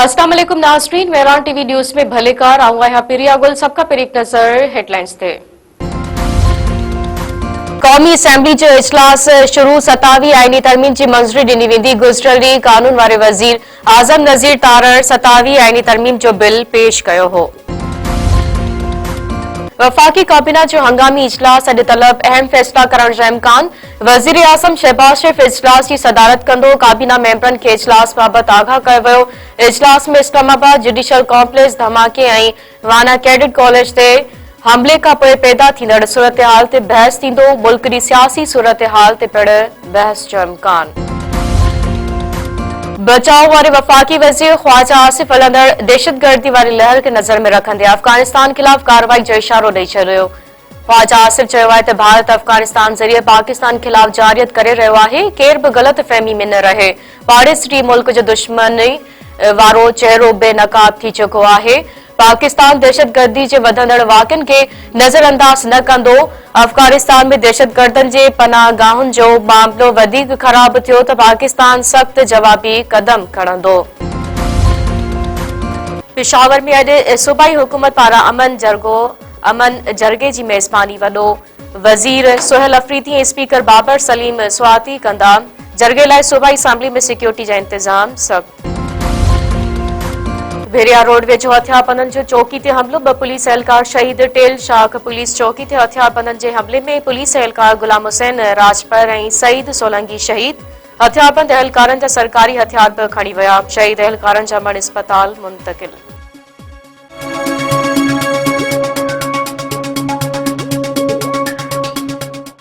अस्सलाम वालेकुम नाज़रीन, वेरान टीवी न्यूज़ में भलेकार आऊंगा यहाँ पिरिया गुल। सबका पर एक नजर हेडलाइंस थे। कौमी असेंबली जो इजलास शुरू 27 आईनी तरमीम की मंजूरी ॾिनी वेंदी। गुज़िरियल ॾींहुं कानून वारे वज़ीर आज़म नज़ीर तारड़ 27 आईनी तरमीम जो बिल पेश कयो हो। वफाकी काबीना जो हंगामी इजलास अॼु तलब अहम फैसला करण जो इम्कान। वज़ीर आज़म शहबाज शरीफ इजलास की सदारत कंदो। काबीना मेंबरनि खे इजलास बाबति आगाह कयो वियो। इजलास में इस्लामाबाद जुडिशियल कॉम्प्लेक्स धमाके ऐं वाना कैडेट कॉलेज ते हमले का पोइ पैदा थींदड़ सूरत-हाल ते बहस थींदो। मुल्क जी सियासी सूरत-हाल ते पिण बहस जो इम्कान। बचाव वारे वफाकी वज़ीर ख्वाजा आसिफ हलंदड़ दहशतगर्दी वारी लहर के नज़र में रखंदे अफगानिस्तान खिलाफ कार्रवाई जो इशारो ॾेई छॾियो। ख्वाजा आसिफ चयो आहे त भारत अफगानिस्तान ज़रिए पाकिस्तान खिलाफ जारियत करे रहियो आहे। केर बि ग़लत फहमी में न रहे। पाड़ेसरी मुल्क जो दुश्मनी वारो चेहरो बेनकाब थी चुको आहे। पाकिस्तान दहशतगर्दी जे वधंदड़ वाक़िअनि खे नज़रअंदाज न कंदो। अफगानिस्तान में दहशतगर्दनि जे पनाहगाहुनि जो मामलो वधीक ख़राब थियो त पाकिस्तान सख़्त जवाबी कदम खणंदो। पेशावर में अॼु सूबाई हुकूमत पारां अमन जरगे जी मेज़बानी वॾो वज़ीर सोहेल अफरीदी ऐं स्पीकर बाबर सलीम स्वाती कंदा। जरगे लाइ सूबाई असेंबली में सिक्योरिटी जा इंतज़ाम सख़्त। भेरिया रोड वेझो हथियारबंदनि जो चौकी ते हमिलो। 2 पुलिस एहलकार शहीद। टेल शाख पुलिस चौकी ते हथियारबंदनि जे हमले में पुलिस एहलकार गुलाम हुसैन राजपर ऐं सईद सोलंकी शहीद। हथियारबंद एहलकारनि जा सरकारी हथियार बि खणी विया। शहीद एहलकारनि जा मण अस्पताल मुंतकिल।